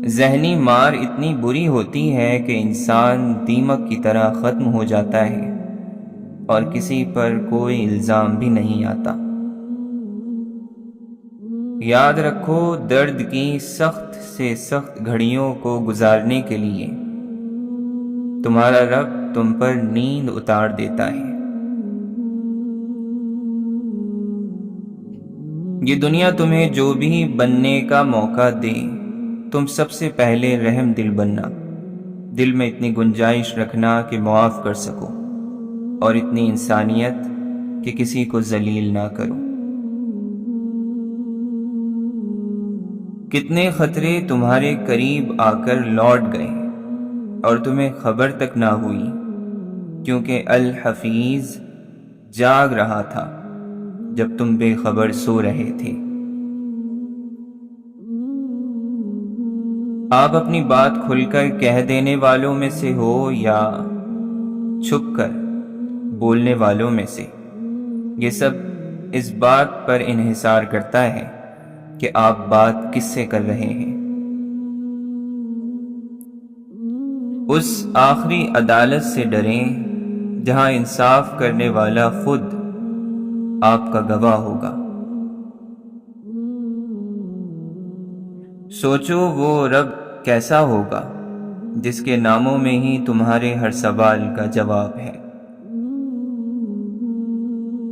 ذہنی مار اتنی بری ہوتی ہے کہ انسان دیمک کی طرح ختم ہو جاتا ہے اور کسی پر کوئی الزام بھی نہیں آتا۔ یاد رکھو، درد کی سخت سے سخت گھڑیوں کو گزارنے کے لیے تمہارا رب تم پر نیند اتار دیتا ہے۔ یہ دنیا تمہیں جو بھی بننے کا موقع دے، تم سب سے پہلے رحم دل بننا، دل میں اتنی گنجائش رکھنا کہ معاف کر سکو، اور اتنی انسانیت کہ کسی کو ذلیل نہ کرو۔ کتنے خطرے تمہارے قریب آ کر لوٹ گئے اور تمہیں خبر تک نہ ہوئی، کیونکہ الحفیظ جاگ رہا تھا جب تم بے خبر سو رہے تھے۔ آپ اپنی بات کھل کر کہہ دینے والوں میں سے ہو یا چھپ کر بولنے والوں میں سے، یہ سب اس بات پر انحصار کرتا ہے کہ آپ بات کس سے کر رہے ہیں۔ اس آخری عدالت سے ڈریں جہاں انصاف کرنے والا خود آپ کا گواہ ہوگا۔ سوچو وہ رب کیسا ہوگا جس کے ناموں میں ہی تمہارے ہر سوال کا جواب ہے۔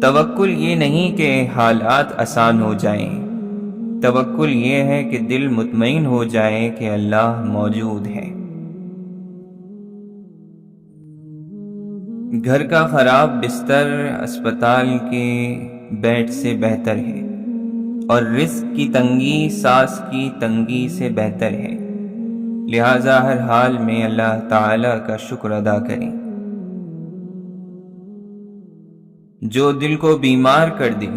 توکل یہ نہیں کہ حالات آسان ہو جائیں، توکل یہ ہے کہ دل مطمئن ہو جائے کہ اللہ موجود ہے۔ گھر کا خراب بستر اسپتال کے بیڈ سے بہتر ہے، اور رزق کی تنگی سانس کی تنگی سے بہتر ہے۔ لہٰذا ہر حال میں اللہ تعالی کا شکر ادا کریں۔ جو دل کو بیمار کر دے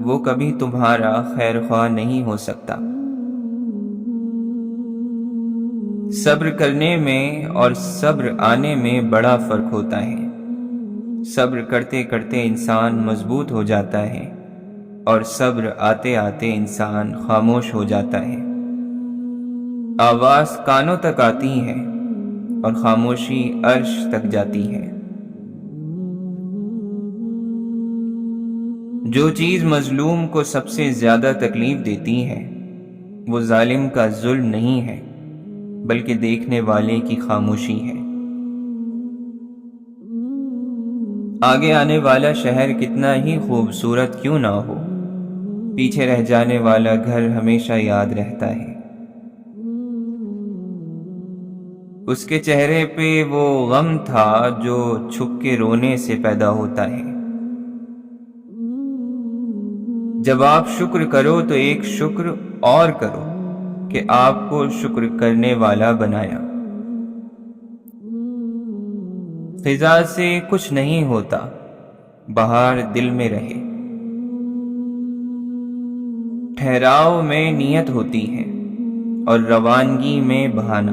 وہ کبھی تمہارا خیر خواہ نہیں ہو سکتا۔ صبر کرنے میں اور صبر آنے میں بڑا فرق ہوتا ہے۔ صبر کرتے کرتے انسان مضبوط ہو جاتا ہے، اور صبر آتے آتے انسان خاموش ہو جاتا ہے۔ آواز کانوں تک آتی ہے اور خاموشی عرش تک جاتی ہے۔ جو چیز مظلوم کو سب سے زیادہ تکلیف دیتی ہے وہ ظالم کا ظلم نہیں ہے بلکہ دیکھنے والے کی خاموشی ہے۔ آگے آنے والا شہر کتنا ہی خوبصورت کیوں نہ ہو، پیچھے رہ جانے والا گھر ہمیشہ یاد رہتا ہے۔ اس کے چہرے پہ وہ غم تھا جو چھپ کے رونے سے پیدا ہوتا ہے۔ جب آپ شکر کرو تو ایک شکر اور کرو کہ آپ کو شکر کرنے والا بنایا۔ خزاں سے کچھ نہیں ہوتا، بہار دل میں رہے۔ ٹھہراؤ میں نیت ہوتی ہے اور روانگی میں بہانہ۔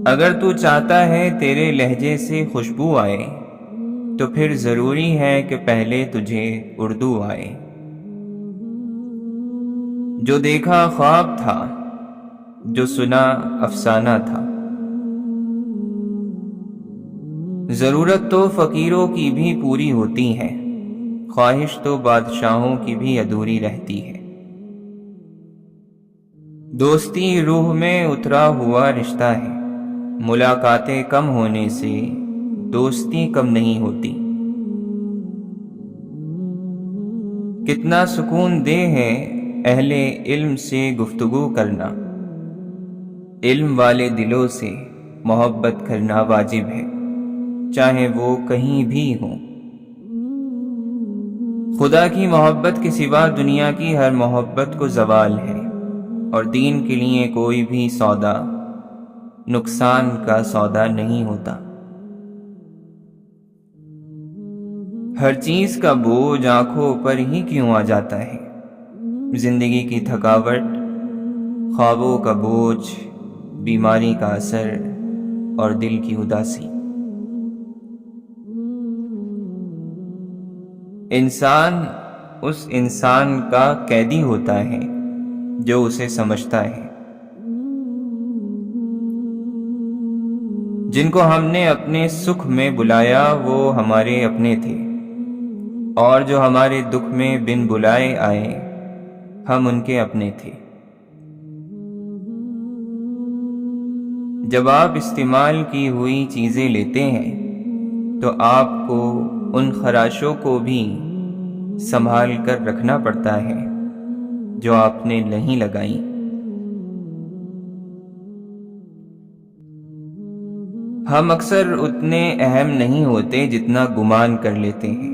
اگر تو چاہتا ہے تیرے لہجے سے خوشبو آئے تو پھر ضروری ہے کہ پہلے تجھے اردو آئے۔ جو دیکھا خواب تھا، جو سنا افسانہ تھا۔ ضرورت تو فقیروں کی بھی پوری ہوتی ہے، خواہش تو بادشاہوں کی بھی ادھوری رہتی ہے۔ دوستی روح میں اترا ہوا رشتہ ہے، ملاقاتیں کم ہونے سے دوستی کم نہیں ہوتی۔ کتنا سکون دہ ہے اہل علم سے گفتگو کرنا، علم والے دلوں سے محبت کرنا واجب ہے، چاہے وہ کہیں بھی ہوں۔ خدا کی محبت کے سوا دنیا کی ہر محبت کو زوال ہے، اور دین کے لیے کوئی بھی سودا نقصان کا سودا نہیں ہوتا۔ ہر چیز کا بوجھ آنکھوں پر ہی کیوں آ جاتا ہے؟ زندگی کی تھکاوٹ، خوابوں کا بوجھ، بیماری کا اثر اور دل کی اداسی۔ انسان اس انسان کا قیدی ہوتا ہے جو اسے سمجھتا ہے۔ جن کو ہم نے اپنے سکھ میں بلایا وہ ہمارے اپنے تھے، اور جو ہمارے دکھ میں بن بلائے آئے ہم ان کے اپنے تھے۔ جب آپ استعمال کی ہوئی چیزیں لیتے ہیں تو آپ کو ان خراشوں کو بھی سنبھال کر رکھنا پڑتا ہے جو آپ نے نہیں لگائی۔ ہم اکثر اتنے اہم نہیں ہوتے جتنا گمان کر لیتے ہیں۔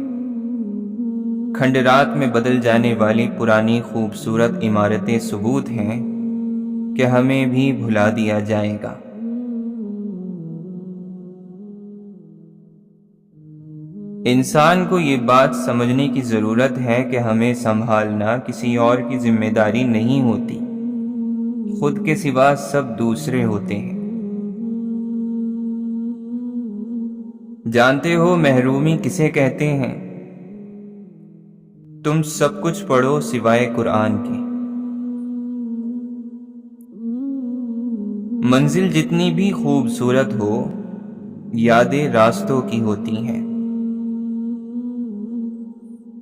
کھنڈرات میں بدل جانے والی پرانی خوبصورت عمارتیں ثبوت ہیں کہ ہمیں بھی بھلا دیا جائے گا۔ انسان کو یہ بات سمجھنے کی ضرورت ہے کہ ہمیں سنبھالنا کسی اور کی ذمہ داری نہیں ہوتی، خود کے سوا سب دوسرے ہوتے ہیں۔ جانتے ہو محرومی کسے کہتے ہیں؟ تم سب کچھ پڑھو سوائے قرآن کے۔ منزل جتنی بھی خوبصورت ہو، یادیں راستوں کی ہوتی ہیں۔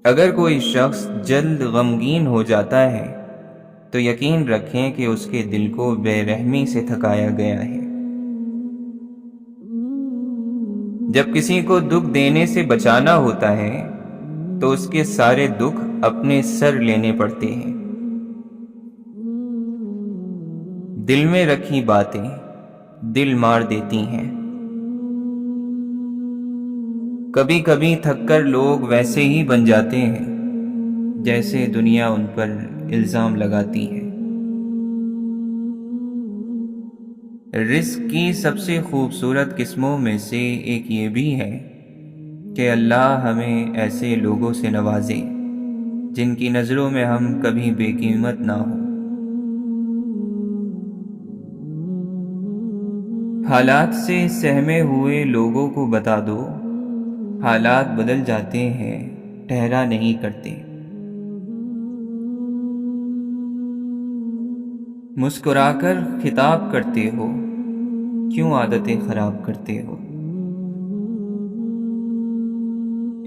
اگر کوئی شخص جلد غمگین ہو جاتا ہے تو یقین رکھیں کہ اس کے دل کو بے رحمی سے تھکایا گیا ہے۔ جب کسی کو دکھ دینے سے بچانا ہوتا ہے تو اس کے سارے دکھ اپنے سر لینے پڑتے ہیں۔ دل میں رکھی باتیں دل مار دیتی ہیں۔ کبھی کبھی تھک کر لوگ ویسے ہی بن جاتے ہیں جیسے دنیا ان پر الزام لگاتی ہے۔ رزق کی سب سے خوبصورت قسموں میں سے ایک یہ بھی ہے کہ اللہ ہمیں ایسے لوگوں سے نوازے جن کی نظروں میں ہم کبھی بے قیمت نہ ہوں۔ حالات سے سہمے ہوئے لوگوں کو بتا دو، حالات بدل جاتے ہیں، ٹھہرا نہیں کرتے۔ مسکرا کر خطاب کرتے ہو، کیوں عادتیں خراب کرتے ہو؟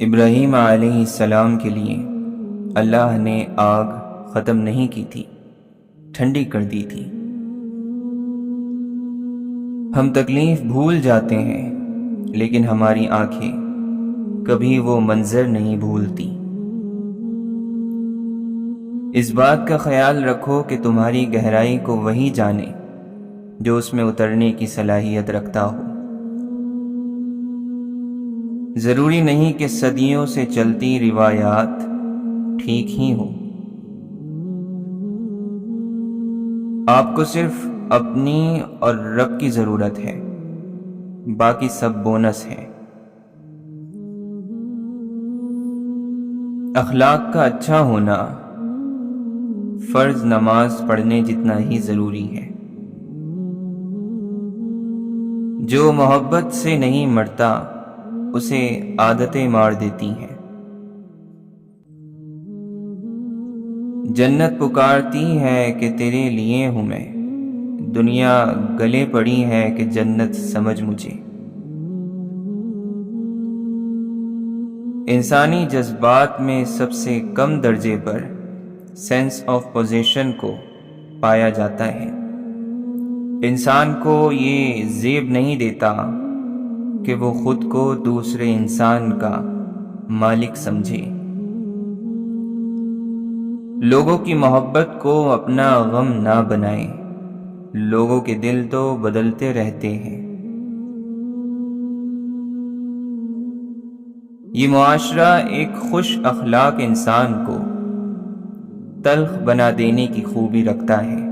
ابراہیم علیہ السلام کے لیے اللہ نے آگ ختم نہیں کی تھی، ٹھنڈی کر دی تھی۔ ہم تکلیف بھول جاتے ہیں لیکن ہماری آنکھیں کبھی وہ منظر نہیں بھولتی۔ اس بات کا خیال رکھو کہ تمہاری گہرائی کو وہی جانے جو اس میں اترنے کی صلاحیت رکھتا ہو۔ ضروری نہیں کہ صدیوں سے چلتی روایات ٹھیک ہی ہوں۔ آپ کو صرف اپنی اور رب کی ضرورت ہے، باقی سب بونس ہے۔ اخلاق کا اچھا ہونا فرض نماز پڑھنے جتنا ہی ضروری ہے۔ جو محبت سے نہیں مرتا اسے عادتیں مار دیتی ہیں۔ جنت پکارتی ہے کہ تیرے لیے ہوں میں، دنیا گلے پڑی ہے کہ جنت سمجھ مجھے۔ انسانی جذبات میں سب سے کم درجے پر سینس آف پوزیشن کو پایا جاتا ہے۔ انسان کو یہ زیب نہیں دیتا کہ وہ خود کو دوسرے انسان کا مالک سمجھے۔ لوگوں کی محبت کو اپنا غم نہ بنائے، لوگوں کے دل تو بدلتے رہتے ہیں۔ یہ معاشرہ ایک خوش اخلاق انسان کو تلخ بنا دینے کی خوبی رکھتا ہے۔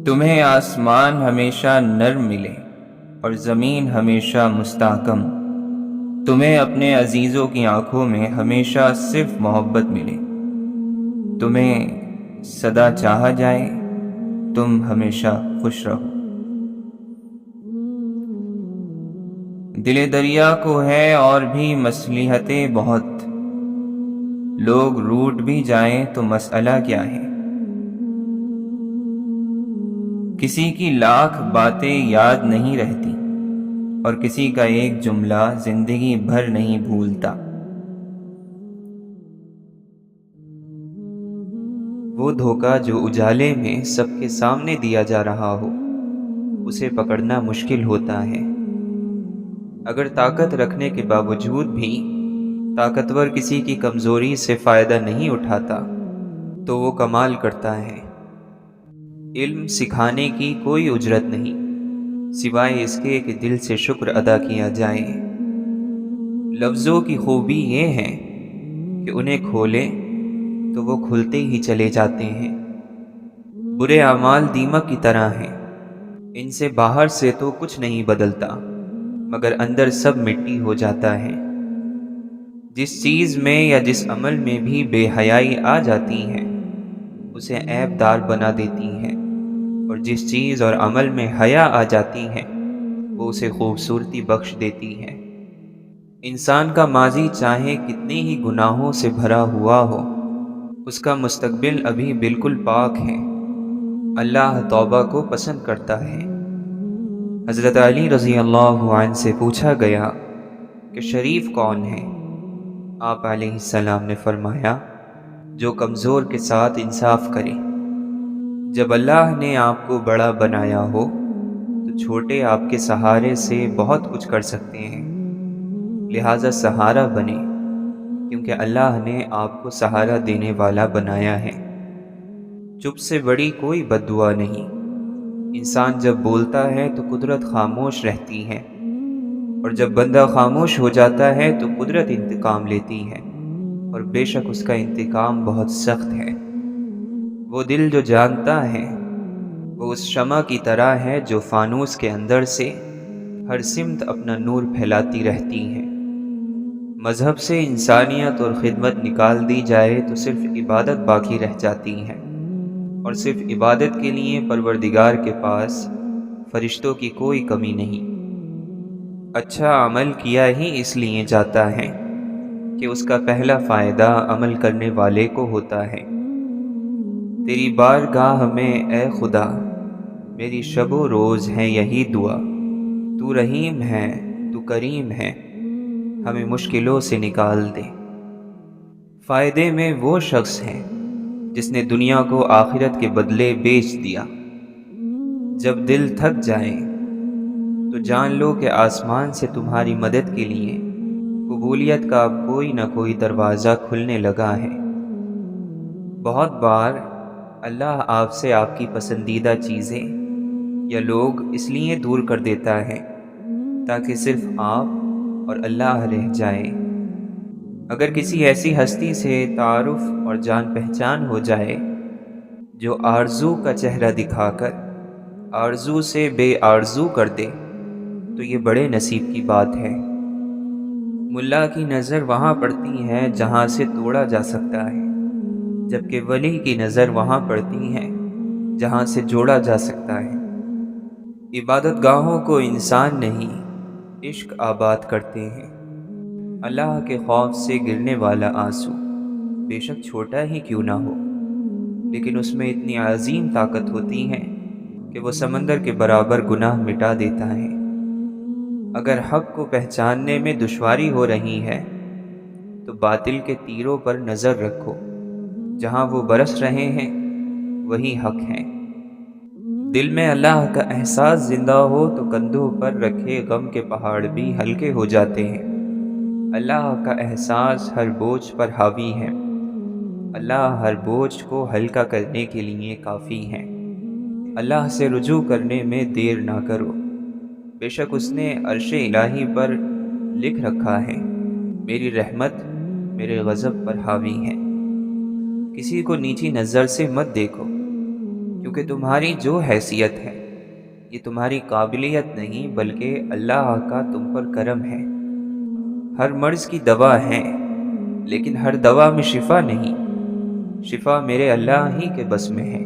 تمہیں آسمان ہمیشہ نرم ملے اور زمین ہمیشہ مستحکم، تمہیں اپنے عزیزوں کی آنکھوں میں ہمیشہ صرف محبت ملے، تمہیں سدا چاہا جائے، تم ہمیشہ خوش رہو۔ دل دریا کو ہے اور بھی مصلحتیں بہت، لوگ روٹ بھی جائیں تو مسئلہ کیا ہے؟ کسی کی لاکھ باتیں یاد نہیں رہتی اور کسی کا ایک جملہ زندگی بھر نہیں بھولتا۔ وہ دھوکہ جو اجالے میں سب کے سامنے دیا جا رہا ہو، اسے پکڑنا مشکل ہوتا ہے۔ اگر طاقت رکھنے کے باوجود بھی طاقتور کسی کی کمزوری سے فائدہ نہیں اٹھاتا تو وہ کمال کرتا ہے۔ علم سکھانے کی کوئی اجرت نہیں سوائے اس کے کہ دل سے شکر ادا کیا جائے۔ لفظوں کی خوبی یہ ہے کہ انہیں کھولے تو وہ کھلتے ہی چلے جاتے ہیں۔ برے اعمال دیمک کی طرح ہیں، ان سے باہر سے تو کچھ نہیں بدلتا مگر اندر سب مٹی ہو جاتا ہے۔ جس چیز میں یا جس عمل میں بھی بے حیائی آ جاتی ہے اسے عیب دار بنا دیتی ہے، اور جس چیز اور عمل میں حیا آ جاتی ہے وہ اسے خوبصورتی بخش دیتی ہے۔ انسان کا ماضی چاہے کتنے ہی گناہوں سے بھرا ہوا ہو، اس کا مستقبل ابھی بالکل پاک ہے۔ اللہ توبہ کو پسند کرتا ہے۔ حضرت علی رضی اللہ عنہ سے پوچھا گیا کہ شریف کون ہے؟ آپ علیہ السلام نے فرمایا، جو کمزور کے ساتھ انصاف کرے۔ جب اللہ نے آپ کو بڑا بنایا ہو تو چھوٹے آپ کے سہارے سے بہت کچھ کر سکتے ہیں، لہٰذا سہارا بنے، کیونکہ اللہ نے آپ کو سہارا دینے والا بنایا ہے۔ چپ سے بڑی کوئی بد دعا نہیں۔ انسان جب بولتا ہے تو قدرت خاموش رہتی ہے، اور جب بندہ خاموش ہو جاتا ہے تو قدرت انتقام لیتی ہے، اور بے شک اس کا انتقام بہت سخت ہے۔ وہ دل جو جانتا ہے وہ اس شمع کی طرح ہے جو فانوس کے اندر سے ہر سمت اپنا نور پھیلاتی رہتی ہے۔ مذہب سے انسانیت اور خدمت نکال دی جائے تو صرف عبادت باقی رہ جاتی ہے، اور صرف عبادت کے لیے پروردگار کے پاس فرشتوں کی کوئی کمی نہیں۔ اچھا عمل کیا ہی اس لیے جاتا ہے کہ اس کا پہلا فائدہ عمل کرنے والے کو ہوتا ہے۔ تیری بارگاہ میں اے خدا میری شب و روز ہے یہی دعا، تو رحیم ہے تو کریم ہے، ہمیں مشکلوں سے نکال دے۔ فائدے میں وہ شخص ہے جس نے دنیا کو آخرت کے بدلے بیچ دیا۔ جب دل تھک جائے تو جان لو کہ آسمان سے تمہاری مدد کے لیے قبولیت کا اب کوئی نہ کوئی دروازہ کھلنے لگا ہے۔ بہت بار اللہ آپ سے آپ کی پسندیدہ چیزیں یا لوگ اس لیے دور کر دیتا ہے تاکہ صرف آپ اور اللہ رہ جائے۔ اگر کسی ایسی ہستی سے تعارف اور جان پہچان ہو جائے جو آرزو کا چہرہ دکھا کر آرزو سے بے آرزو کر دے تو یہ بڑے نصیب کی بات ہے۔ ملا کی نظر وہاں پڑتی ہے جہاں سے توڑا جا سکتا ہے، جبکہ ولی کی نظر وہاں پڑتی ہے جہاں سے جوڑا جا سکتا ہے۔ عبادت گاہوں کو انسان نہیں عشق آباد کرتے ہیں۔ اللہ کے خوف سے گرنے والا آنسو بے شک چھوٹا ہی کیوں نہ ہو، لیکن اس میں اتنی عظیم طاقت ہوتی ہے کہ وہ سمندر کے برابر گناہ مٹا دیتا ہے۔ اگر حق کو پہچاننے میں دشواری ہو رہی ہے تو باطل کے تیروں پر نظر رکھو، جہاں وہ برس رہے ہیں وہی حق ہے۔ دل میں اللہ کا احساس زندہ ہو تو کندھوں پر رکھے غم کے پہاڑ بھی ہلکے ہو جاتے ہیں۔ اللہ کا احساس ہر بوجھ پر حاوی ہے۔ اللہ ہر بوجھ کو ہلکا کرنے کے لیے کافی ہے۔ اللہ سے رجوع کرنے میں دیر نہ کرو، بے شک اس نے عرش الہی پر لکھ رکھا ہے، میری رحمت میرے غضب پر حاوی ہے۔ کسی کو نیچی نظر سے مت دیکھو، کیونکہ تمہاری جو حیثیت ہے یہ تمہاری قابلیت نہیں بلکہ اللہ کا تم پر کرم ہے۔ ہر مرض کی دوا ہے لیکن ہر دوا میں شفا نہیں، شفا میرے اللہ ہی کے بس میں ہے۔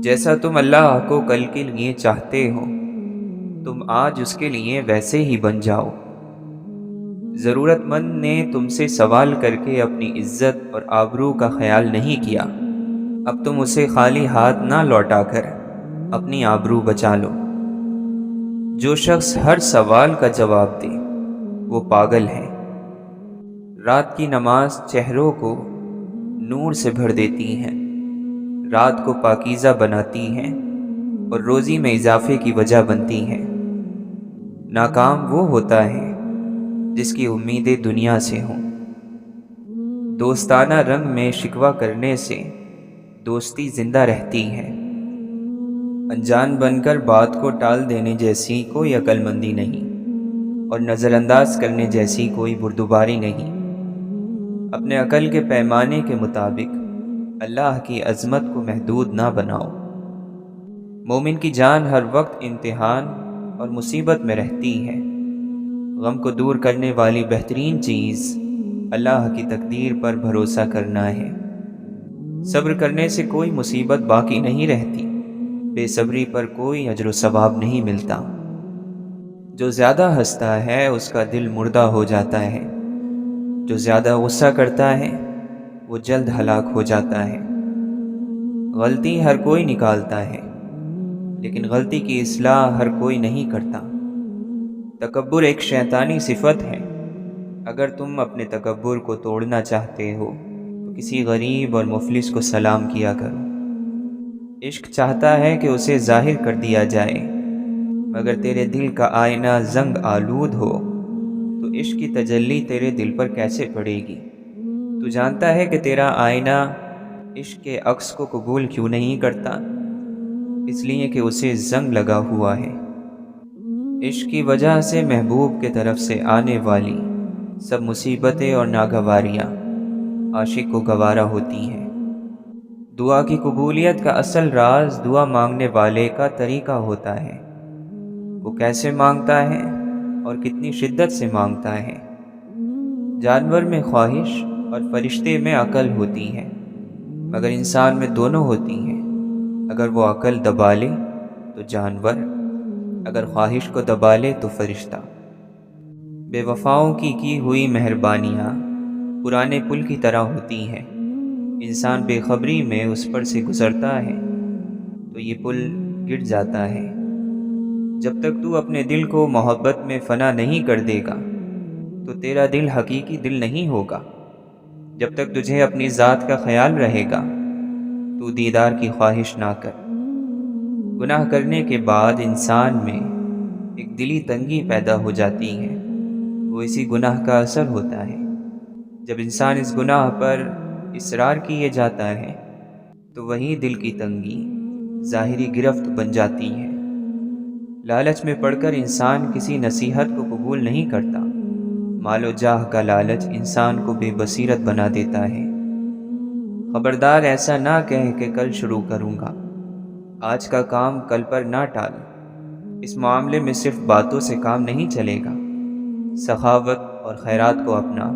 جیسا تم اللہ کو کل کے لیے چاہتے ہو تم آج اس کے لیے ویسے ہی بن جاؤ۔ ضرورت مند نے تم سے سوال کر کے اپنی عزت اور آبرو کا خیال نہیں کیا، اب تم اسے خالی ہاتھ نہ لوٹا کر اپنی آبرو بچا لو۔ جو شخص ہر سوال کا جواب دے وہ پاگل ہے۔ رات کی نماز چہروں کو نور سے بھر دیتی ہیں، رات کو پاکیزہ بناتی ہیں اور روزی میں اضافے کی وجہ بنتی ہیں۔ ناکام وہ ہوتا ہے جس کی امیدیں دنیا سے ہوں۔ دوستانہ رنگ میں شکوہ کرنے سے دوستی زندہ رہتی ہے۔ انجان بن کر بات کو ٹال دینے جیسی کوئی عقل مندی نہیں، اور نظر انداز کرنے جیسی کوئی بردباری نہیں۔ اپنے عقل کے پیمانے کے مطابق اللہ کی عظمت کو محدود نہ بناؤ۔ مومن کی جان ہر وقت امتحان اور مصیبت میں رہتی ہے۔ غم کو دور کرنے والی بہترین چیز اللہ کی تقدیر پر بھروسہ کرنا ہے۔ صبر کرنے سے کوئی مصیبت باقی نہیں رہتی، بے صبری پر کوئی اجر و ثواب نہیں ملتا۔ جو زیادہ ہنستا ہے اس کا دل مردہ ہو جاتا ہے، جو زیادہ غصہ کرتا ہے وہ جلد ہلاک ہو جاتا ہے۔ غلطی ہر کوئی نکالتا ہے، لیکن غلطی کی اصلاح ہر کوئی نہیں کرتا۔ تکبر ایک شیطانی صفت ہے۔ اگر تم اپنے تکبر کو توڑنا چاہتے ہو تو کسی غریب اور مفلس کو سلام کیا کرو۔ عشق چاہتا ہے کہ اسے ظاہر کر دیا جائے، مگر تیرے دل کا آئینہ زنگ آلود ہو تو عشق کی تجلی تیرے دل پر کیسے پڑے گی؟ تو جانتا ہے کہ تیرا آئینہ عشق کے عکس کو قبول کیوں نہیں کرتا؟ اس لیے کہ اسے زنگ لگا ہوا ہے۔ عشق کی وجہ سے محبوب کے طرف سے آنے والی سب مصیبتیں اور ناگواریاں عاشق کو گوارا ہوتی ہیں۔ دعا کی قبولیت کا اصل راز دعا مانگنے والے کا طریقہ ہوتا ہے۔ وہ کیسے مانگتا ہے اور کتنی شدت سے مانگتا ہے۔ جانور میں خواہش اور فرشتے میں عقل ہوتی ہے، مگر انسان میں دونوں ہوتی ہیں۔ اگر وہ عقل دبا لے تو جانور، اگر خواہش کو دبا لے تو فرشتہ۔ بے وفاؤں کی ہوئی مہربانیاں پرانے پل کی طرح ہوتی ہیں۔ انسان بے خبری میں اس پر سے گزرتا ہے تو یہ پل گر جاتا ہے۔ جب تک تو اپنے دل کو محبت میں فنا نہیں کر دے گا تو تیرا دل حقیقی دل نہیں ہوگا۔ جب تک تجھے اپنی ذات کا خیال رہے گا تو دیدار کی خواہش نہ کر۔ گناہ کرنے کے بعد انسان میں ایک دلی تنگی پیدا ہو جاتی ہے، وہ اسی گناہ کا اثر ہوتا ہے۔ جب انسان اس گناہ پر اصرار کیے جاتا ہے تو وہی دل کی تنگی ظاہری گرفت بن جاتی ہے۔ لالچ میں پڑ کر انسان کسی نصیحت کو قبول نہیں کرتا۔ مال و جاہ کا لالچ انسان کو بے بصیرت بنا دیتا ہے۔ خبردار ایسا نہ کہہ کہ کل شروع کروں گا، آج کا کام کل پر نہ ٹال۔ اس معاملے میں صرف باتوں سے کام نہیں چلے گا، سخاوت اور خیرات کو اپنا۔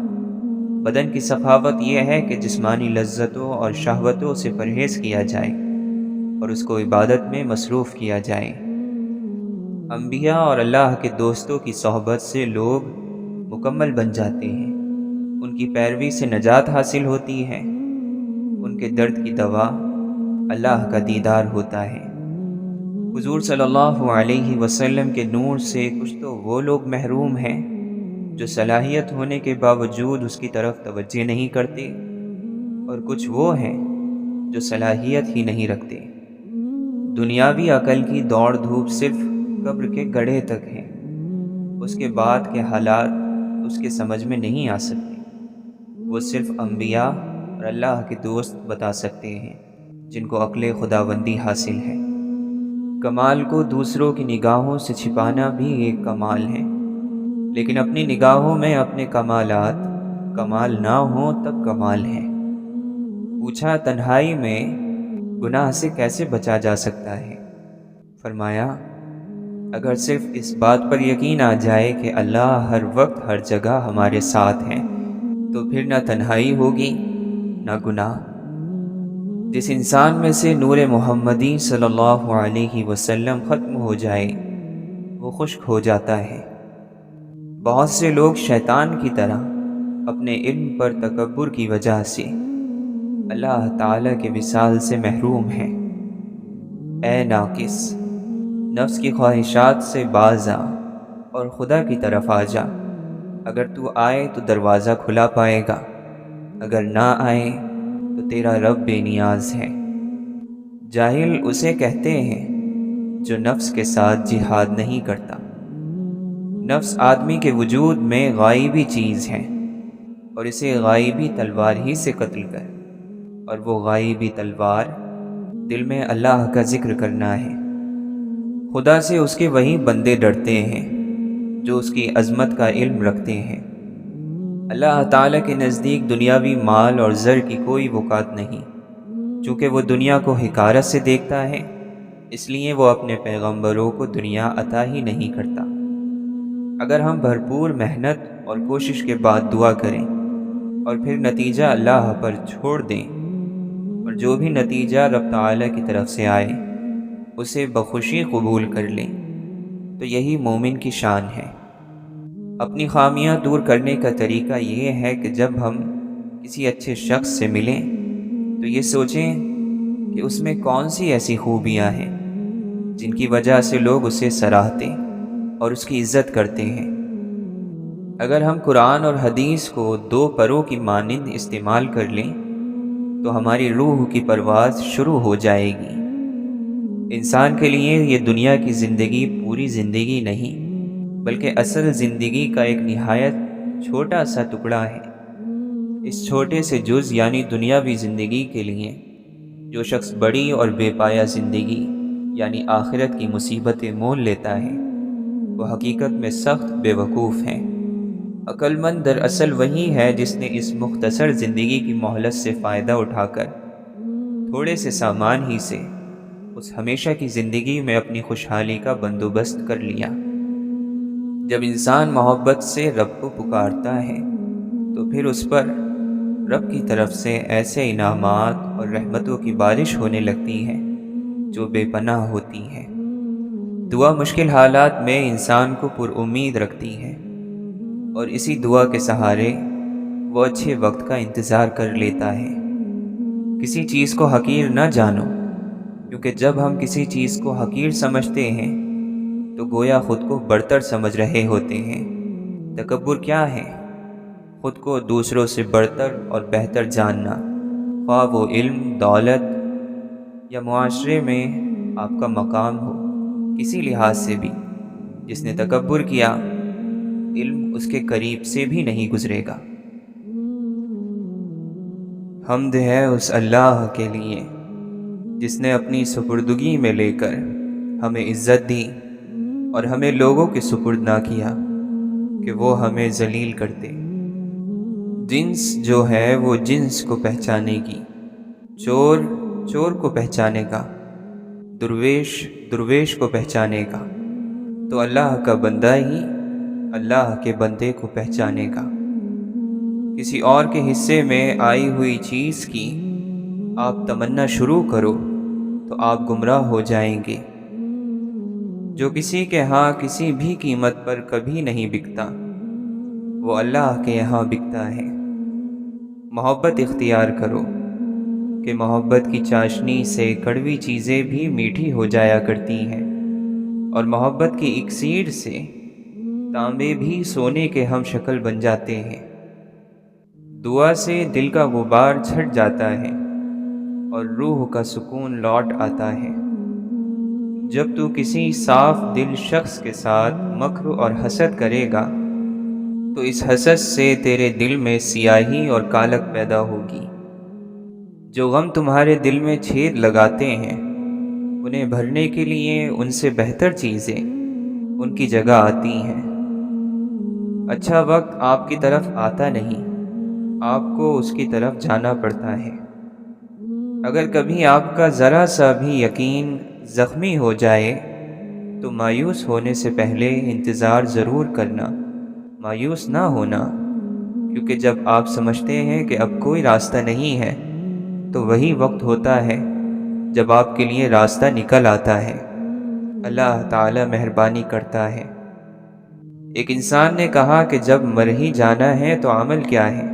بدن کی سخاوت یہ ہے کہ جسمانی لذتوں اور شہوتوں سے پرہیز کیا جائے اور اس کو عبادت میں مصروف کیا جائے۔ انبیاء اور اللہ کے دوستوں کی صحبت سے لوگ مکمل بن جاتے ہیں، ان کی پیروی سے نجات حاصل ہوتی ہے، ان کے درد کی دوا اللہ کا دیدار ہوتا ہے۔ حضور صلی اللہ علیہ وسلم کے نور سے کچھ تو وہ لوگ محروم ہیں جو صلاحیت ہونے کے باوجود اس کی طرف توجہ نہیں کرتے، اور کچھ وہ ہیں جو صلاحیت ہی نہیں رکھتے۔ دنیاوی عقل کی دوڑ دھوپ صرف قبر کے گڑھے تک ہے، اس کے بعد کے حالات اس کے سمجھ میں نہیں آ سکتے۔ وہ صرف انبیاء اور اللہ کے دوست بتا سکتے ہیں جن کو عقل خداوندی حاصل ہے۔ کمال کو دوسروں کی نگاہوں سے چھپانا بھی ایک کمال ہے، لیکن اپنی نگاہوں میں اپنے کمالات کمال نہ ہوں تب کمال ہے۔ پوچھا تنہائی میں گناہ سے کیسے بچا جا سکتا ہے؟ فرمایا اگر صرف اس بات پر یقین آ جائے کہ اللہ ہر وقت ہر جگہ ہمارے ساتھ ہیں تو پھر نہ تنہائی ہوگی نہ گناہ۔ جس انسان میں سے نور محمدی صلی اللہ علیہ وسلم ختم ہو جائے وہ خشک ہو جاتا ہے۔ بہت سے لوگ شیطان کی طرح اپنے علم پر تکبر کی وجہ سے اللہ تعالیٰ کے وصال سے محروم ہیں۔ اے ناقص، نفس کی خواہشات سے باز آ اور خدا کی طرف آ جا۔ اگر تو آئے تو دروازہ کھلا پائے گا، اگر نہ آئے تو تیرا رب بے نیاز ہے۔ جاہل اسے کہتے ہیں جو نفس کے ساتھ جہاد نہیں کرتا۔ نفس آدمی کے وجود میں غائبی چیز ہے، اور اسے غائبی تلوار ہی سے قتل کر، اور وہ غائبی تلوار دل میں اللہ کا ذکر کرنا ہے۔ خدا سے اس کے وہی بندے ڈرتے ہیں جو اس کی عظمت کا علم رکھتے ہیں۔ اللہ تعالیٰ کے نزدیک دنیاوی مال اور زر کی کوئی وقعت نہیں، چونکہ وہ دنیا کو حقارت سے دیکھتا ہے، اس لیے وہ اپنے پیغمبروں کو دنیا عطا ہی نہیں کرتا۔ اگر ہم بھرپور محنت اور کوشش کے بعد دعا کریں اور پھر نتیجہ اللہ پر چھوڑ دیں، اور جو بھی نتیجہ رب تعالیٰ کی طرف سے آئے اسے بخوشی قبول کر لیں، تو یہی مومن کی شان ہے۔ اپنی خامیاں دور کرنے کا طریقہ یہ ہے کہ جب ہم کسی اچھے شخص سے ملیں تو یہ سوچیں کہ اس میں کون سی ایسی خوبیاں ہیں جن کی وجہ سے لوگ اسے سراہتے اور اس کی عزت کرتے ہیں۔ اگر ہم قرآن اور حدیث کو دو پروں کی مانند استعمال کر لیں تو ہماری روح کی پرواز شروع ہو جائے گی۔ انسان کے لیے یہ دنیا کی زندگی پوری زندگی نہیں، بلکہ اصل زندگی کا ایک نہایت چھوٹا سا ٹکڑا ہے۔ اس چھوٹے سے جز یعنی دنیاوی زندگی کے لیے جو شخص بڑی اور بے پایہ زندگی یعنی آخرت کی مصیبتیں مول لیتا ہے، وہ حقیقت میں سخت بے وقوف ہیں۔ عقل مند دراصل وہی ہے جس نے اس مختصر زندگی کی مہلت سے فائدہ اٹھا کر تھوڑے سے سامان ہی سے اس ہمیشہ کی زندگی میں اپنی خوشحالی کا بندوبست کر لیا۔ جب انسان محبت سے رب کو پکارتا ہے تو پھر اس پر رب کی طرف سے ایسے انعامات اور رحمتوں کی بارش ہونے لگتی ہے جو بے پناہ ہوتی ہیں۔ دعا مشکل حالات میں انسان کو پر امید رکھتی ہے، اور اسی دعا کے سہارے وہ اچھے وقت کا انتظار کر لیتا ہے۔ کسی چیز کو حقیر نہ جانو، کیونکہ جب ہم کسی چیز کو حقیر سمجھتے ہیں تو گویا خود کو برتر سمجھ رہے ہوتے ہیں۔ تکبر کیا ہے؟ خود کو دوسروں سے برتر اور بہتر جاننا، خواہ وہ علم، دولت یا معاشرے میں آپ کا مقام ہو، کسی لحاظ سے بھی۔ جس نے تکبر کیا، علم اس کے قریب سے بھی نہیں گزرے گا۔ حمد ہے اس اللہ کے لیے جس نے اپنی سپردگی میں لے کر ہمیں عزت دی اور ہمیں لوگوں کے سپرد نہ کیا کہ وہ ہمیں ذلیل کرتے۔ جنس جو ہے وہ جنس کو پہچانے کی، چور چور کو پہچانے کا، درویش درویش کو پہچانے کا، تو اللہ کا بندہ ہی اللہ کے بندے کو پہچانے گا۔ کسی اور کے حصے میں آئی ہوئی چیز کی آپ تمنا شروع کرو تو آپ گمراہ ہو جائیں گے۔ جو کسی کے ہاں کسی بھی قیمت پر کبھی نہیں بکتا، وہ اللہ کے یہاں بکتا ہے۔ محبت اختیار کرو کہ محبت کی چاشنی سے کڑوی چیزیں بھی میٹھی ہو جایا کرتی ہیں، اور محبت کی اکسیر سے تانبے بھی سونے کے ہم شکل بن جاتے ہیں۔ دعا سے دل کا غبار چھٹ جاتا ہے اور روح کا سکون لوٹ آتا ہے۔ جب تو کسی صاف دل شخص کے ساتھ مکر اور حسد کرے گا تو اس حسد سے تیرے دل میں سیاہی اور کالک پیدا ہوگی۔ جو غم تمہارے دل میں چھید لگاتے ہیں، انہیں بھرنے کے لیے ان سے بہتر چیزیں ان کی جگہ آتی ہیں۔ اچھا وقت آپ کی طرف آتا نہیں، آپ کو اس کی طرف جانا پڑتا ہے۔ اگر کبھی آپ کا ذرا سا بھی یقین زخمی ہو جائے تو مایوس ہونے سے پہلے انتظار ضرور کرنا، مایوس نہ ہونا، کیونکہ جب آپ سمجھتے ہیں کہ اب کوئی راستہ نہیں ہے تو وہی وقت ہوتا ہے جب آپ کے لیے راستہ نکل آتا ہے۔ اللہ تعالی مہربانی کرتا ہے۔ ایک انسان نے کہا کہ جب مر ہی جانا ہے تو عمل کیا ہے؟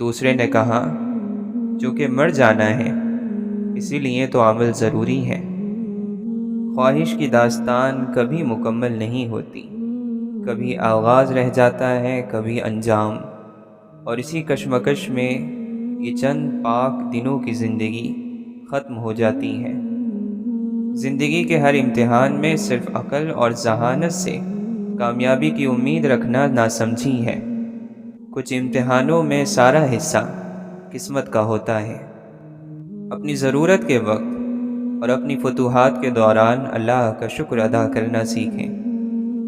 دوسرے نے کہا چونکہ مر جانا ہے اسی لیے تو عمل ضروری ہے۔ خواہش کی داستان کبھی مکمل نہیں ہوتی، کبھی آغاز رہ جاتا ہے، کبھی انجام، اور اسی کشمکش میں یہ چند پاک دنوں کی زندگی ختم ہو جاتی ہے۔ زندگی کے ہر امتحان میں صرف عقل اور ذہانت سے کامیابی کی امید رکھنا ناسمجھی ہے۔ کچھ امتحانوں میں سارا حصہ قسمت کا ہوتا ہے۔ اپنی ضرورت کے وقت اور اپنی فتوحات کے دوران اللہ کا شکر ادا کرنا سیکھیں،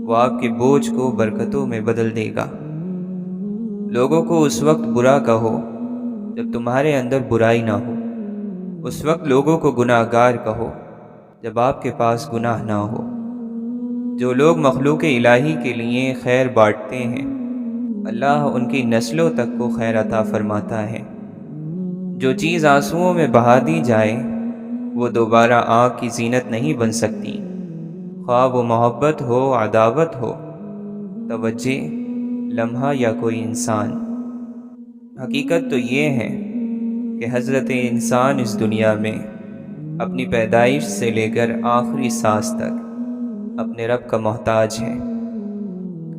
وہ آپ کے بوجھ کو برکتوں میں بدل دے گا۔ لوگوں کو اس وقت برا کہو جب تمہارے اندر برائی نہ ہو، اس وقت لوگوں کو گناہ گار کہو جب آپ کے پاس گناہ نہ ہو۔ جو لوگ مخلوق الہی کے لیے خیر بانٹتے ہیں، اللہ ان کی نسلوں تک کو خیر عطا فرماتا ہے۔ جو چیز آنسوؤں میں بہا دی جائے وہ دوبارہ آنکھ کی زینت نہیں بن سکتی، خواہ وہ محبت ہو، عداوت ہو، توجہ، لمحہ یا کوئی انسان۔ حقیقت تو یہ ہے کہ حضرت انسان اس دنیا میں اپنی پیدائش سے لے کر آخری سانس تک اپنے رب کا محتاج ہے۔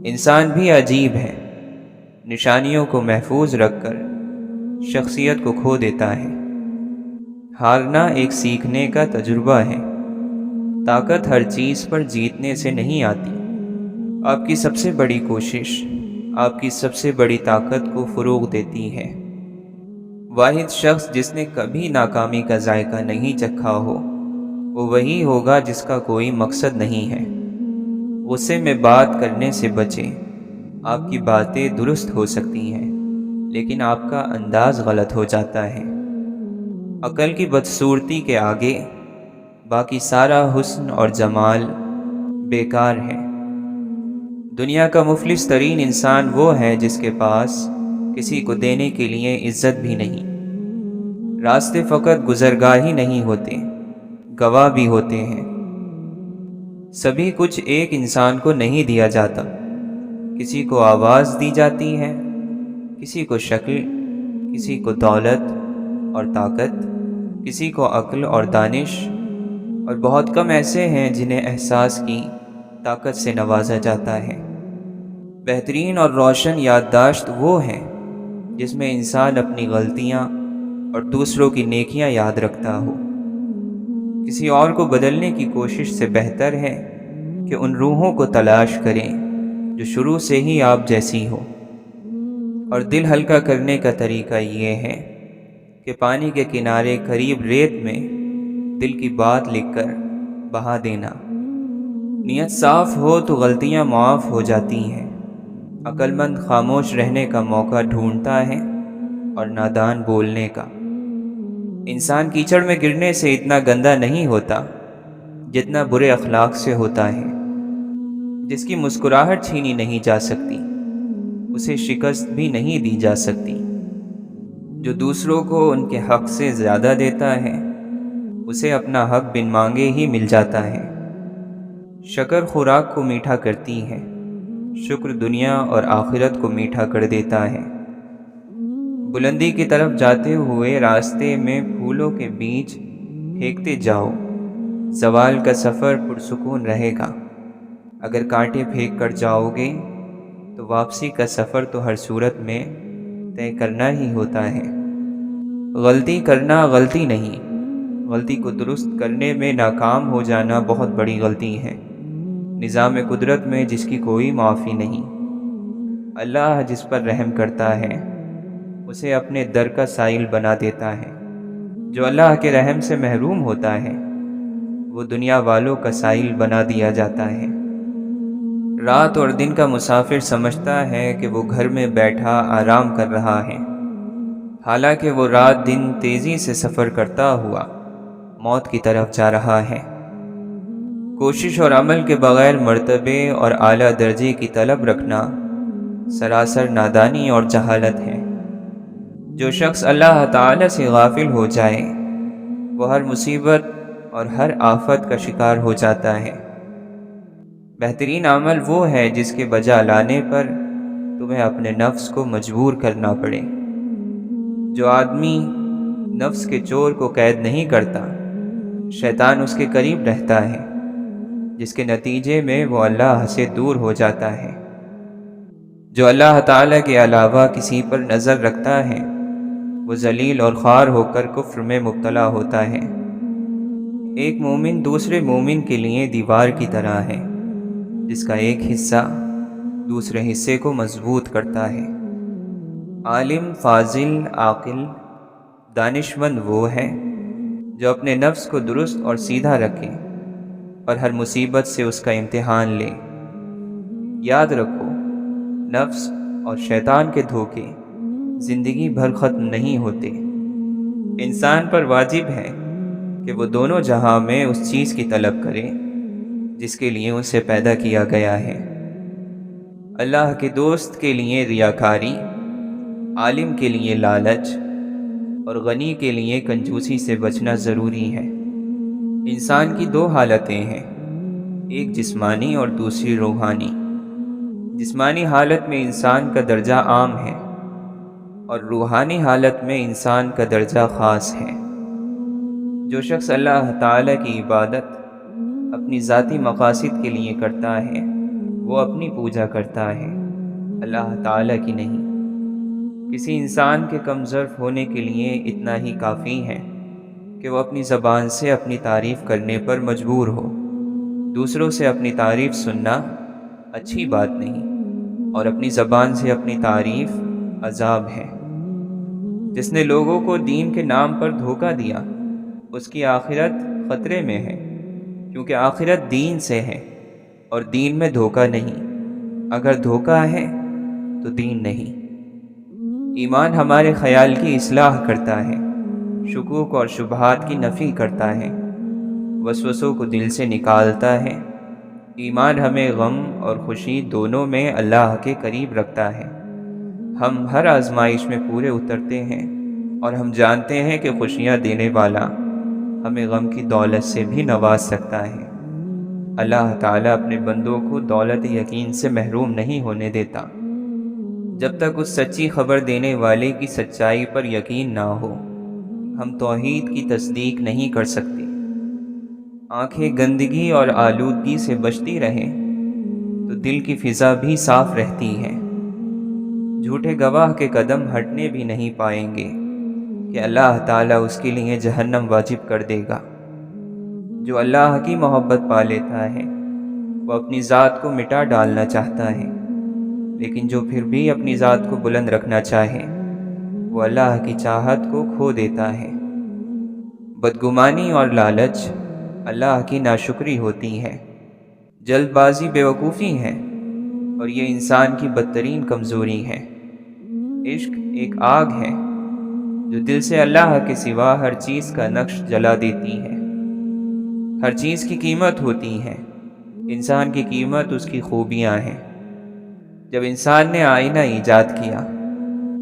انسان بھی عجیب ہے، نشانیوں کو محفوظ رکھ کر شخصیت کو کھو دیتا ہے۔ ہارنا ایک سیکھنے کا تجربہ ہے۔ طاقت ہر چیز پر جیتنے سے نہیں آتی۔ آپ کی سب سے بڑی کوشش آپ کی سب سے بڑی طاقت کو فروغ دیتی ہے۔ واحد شخص جس نے کبھی ناکامی کا ذائقہ نہیں چکھا ہو وہ وہی ہوگا جس کا کوئی مقصد نہیں ہے۔ غصے میں بات کرنے سے بچیں۔ آپ کی باتیں درست ہو سکتی ہیں لیکن آپ کا انداز غلط ہو جاتا ہے۔ عقل کی بدصورتی کے آگے باقی سارا حسن اور جمال بیکار ہے۔ دنیا کا مفلس ترین انسان وہ ہے جس کے پاس کسی کو دینے کے لیے عزت بھی نہیں۔ راستے فقط گزرگاہ ہی نہیں ہوتے، گواہ بھی ہوتے ہیں۔ سبھی کچھ ایک انسان کو نہیں دیا جاتا، کسی کو آواز دی جاتی ہے، کسی کو شکل، کسی کو دولت اور طاقت، کسی کو عقل اور دانش، اور بہت کم ایسے ہیں جنہیں احساس کی طاقت سے نوازا جاتا ہے۔ بہترین اور روشن یادداشت وہ ہے جس میں انسان اپنی غلطیاں اور دوسروں کی نیکیاں یاد رکھتا ہو۔ کسی اور کو بدلنے کی کوشش سے بہتر ہے کہ ان روحوں کو تلاش کریں جو شروع سے ہی آپ جیسی ہو۔ اور دل ہلکا کرنے کا طریقہ یہ ہے کہ پانی کے کنارے قریب ریت میں دل کی بات لکھ کر بہا دینا۔ نیت صاف ہو تو غلطیاں معاف ہو جاتی ہیں۔ عقل مند خاموش رہنے کا موقع ڈھونڈتا ہے اور نادان بولنے کا۔ انسان کیچڑ میں گرنے سے اتنا گندا نہیں ہوتا جتنا برے اخلاق سے ہوتا ہے۔ جس کی مسکراہٹ چھینی نہیں جا سکتی اسے شکست بھی نہیں دی جا سکتی۔ جو دوسروں کو ان کے حق سے زیادہ دیتا ہے اسے اپنا حق بن مانگے ہی مل جاتا ہے۔ شکر خوراک کو میٹھا کرتی ہے، شکر دنیا اور آخرت کو میٹھا کر دیتا ہے۔ بلندی کی طرف جاتے ہوئے راستے میں پھولوں کے بیج پھینکتے جاؤ، زوال کا سفر پرسکون رہے گا۔ اگر کانٹے پھینک کر جاؤ گے تو واپسی کا سفر تو ہر صورت میں طے کرنا ہی ہوتا ہے۔ غلطی کرنا غلطی نہیں، غلطی کو درست کرنے میں ناکام ہو جانا بہت بڑی غلطی ہے۔ نظام قدرت میں جس کی کوئی معافی نہیں۔ اللہ جس پر رحم کرتا ہے اسے اپنے در کا سائل بنا دیتا ہے۔ جو اللہ کے رحم سے محروم ہوتا ہے وہ دنیا والوں کا سائل بنا دیا جاتا ہے۔ رات اور دن کا مسافر سمجھتا ہے کہ وہ گھر میں بیٹھا آرام کر رہا ہے، حالانکہ وہ رات دن تیزی سے سفر کرتا ہوا موت کی طرف جا رہا ہے۔ کوشش اور عمل کے بغیر مرتبے اور اعلیٰ درجے کی طلب رکھنا سراسر نادانی اور جہالت ہے۔ جو شخص اللہ تعالی سے غافل ہو جائے وہ ہر مصیبت اور ہر آفت کا شکار ہو جاتا ہے۔ بہترین عمل وہ ہے جس کے بجا لانے پر تمہیں اپنے نفس کو مجبور کرنا پڑے۔ جو آدمی نفس کے چور کو قید نہیں کرتا، شیطان اس کے قریب رہتا ہے، جس کے نتیجے میں وہ اللہ سے دور ہو جاتا ہے۔ جو اللہ تعالیٰ کے علاوہ کسی پر نظر رکھتا ہے، وہ ذلیل اور خوار ہو کر کفر میں مبتلا ہوتا ہے۔ ایک مومن دوسرے مومن کے لیے دیوار کی طرح ہے، جس کا ایک حصہ دوسرے حصے کو مضبوط کرتا ہے۔ عالم، فاضل، عاقل، دانشمند وہ ہے جو اپنے نفس کو درست اور سیدھا رکھے اور ہر مصیبت سے اس کا امتحان لے۔ یاد رکھو، نفس اور شیطان کے دھوکے زندگی بھر ختم نہیں ہوتے۔ انسان پر واجب ہے کہ وہ دونوں جہاں میں اس چیز کی طلب کرے جس کے لیے اسے پیدا کیا گیا ہے۔ اللہ کے دوست کے لیے ریاکاری، عالم کے لیے لالچ اور غنی کے لیے کنجوسی سے بچنا ضروری ہے۔ انسان کی دو حالتیں ہیں، ایک جسمانی اور دوسری روحانی۔ جسمانی حالت میں انسان کا درجہ عام ہے اور روحانی حالت میں انسان کا درجہ خاص ہے۔ جو شخص اللہ تعالیٰ کی عبادت اپنی ذاتی مقاصد کے لیے کرتا ہے، وہ اپنی پوجا کرتا ہے، اللہ تعالیٰ کی نہیں۔ کسی انسان کے کم ظرف ہونے کے لیے اتنا ہی کافی ہے کہ وہ اپنی زبان سے اپنی تعریف کرنے پر مجبور ہو۔ دوسروں سے اپنی تعریف سننا اچھی بات نہیں، اور اپنی زبان سے اپنی تعریف عذاب ہے۔ جس نے لوگوں کو دین کے نام پر دھوکہ دیا، اس کی آخرت خطرے میں ہے، کیونکہ آخرت دین سے ہے اور دین میں دھوکہ نہیں۔ اگر دھوکہ ہے تو دین نہیں۔ ایمان ہمارے خیال کی اصلاح کرتا ہے، شکوک اور شبہات کی نفی کرتا ہے، وسوسوں کو دل سے نکالتا ہے۔ ایمان ہمیں غم اور خوشی دونوں میں اللہ کے قریب رکھتا ہے۔ ہم ہر آزمائش میں پورے اترتے ہیں اور ہم جانتے ہیں کہ خوشیاں دینے والا ہمیں غم کی دولت سے بھی نواز سکتا ہے۔ اللہ تعالیٰ اپنے بندوں کو دولت یقین سے محروم نہیں ہونے دیتا جب تک اس سچی خبر دینے والے کی سچائی پر یقین نہ ہو۔ ہم توحید کی تصدیق نہیں کر سکتے۔ آنکھیں گندگی اور آلودگی سے بچتی رہیں تو دل کی فضا بھی صاف رہتی ہے۔ جھوٹے گواہ کے قدم ہٹنے بھی نہیں پائیں گے کہ اللہ تعالیٰ اس کے لیے جہنم واجب کر دے گا۔ جو اللہ کی محبت پا لیتا ہے وہ اپنی ذات کو مٹا ڈالنا چاہتا ہے، لیکن جو پھر بھی اپنی ذات کو بلند رکھنا چاہے وہ اللہ کی چاہت کو کھو دیتا ہے۔ بدگمانی اور لالچ اللہ کی ناشکری ہوتی ہے۔ جلد بازی بیوقوفی ہے اور یہ انسان کی بدترین کمزوری ہے۔ عشق ایک آگ ہے جو دل سے اللہ کے سوا ہر چیز کا نقش جلا دیتی ہے۔ ہر چیز کی قیمت ہوتی ہے، انسان کی قیمت اس کی خوبیاں ہیں۔ جب انسان نے آئینہ ایجاد کیا،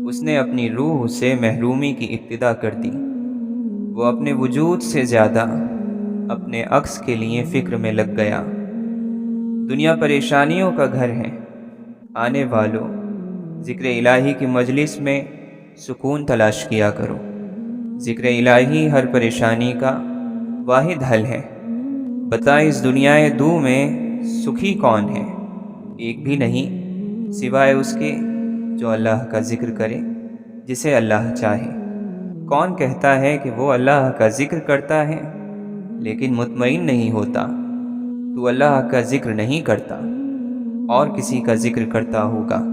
اس نے اپنی روح سے محرومی کی ابتدا کر دی۔ وہ اپنے وجود سے زیادہ اپنے عکس کے لیے فکر میں لگ گیا۔ دنیا پریشانیوں کا گھر ہے۔ آنے والوں، ذکر الہی کی مجلس میں سکون تلاش کیا کرو۔ ذکر الہی ہر پریشانی کا واحد حل ہے۔ بتا اس دنیا دو میں سکھی کون ہے؟ ایک بھی نہیں سوائے اس کے جو اللہ کا ذکر کرے جسے اللہ چاہے۔ کون کہتا ہے کہ وہ اللہ کا ذکر کرتا ہے لیکن مطمئن نہیں ہوتا؟ تو اللہ کا ذکر نہیں کرتا اور کسی کا ذکر کرتا ہوگا۔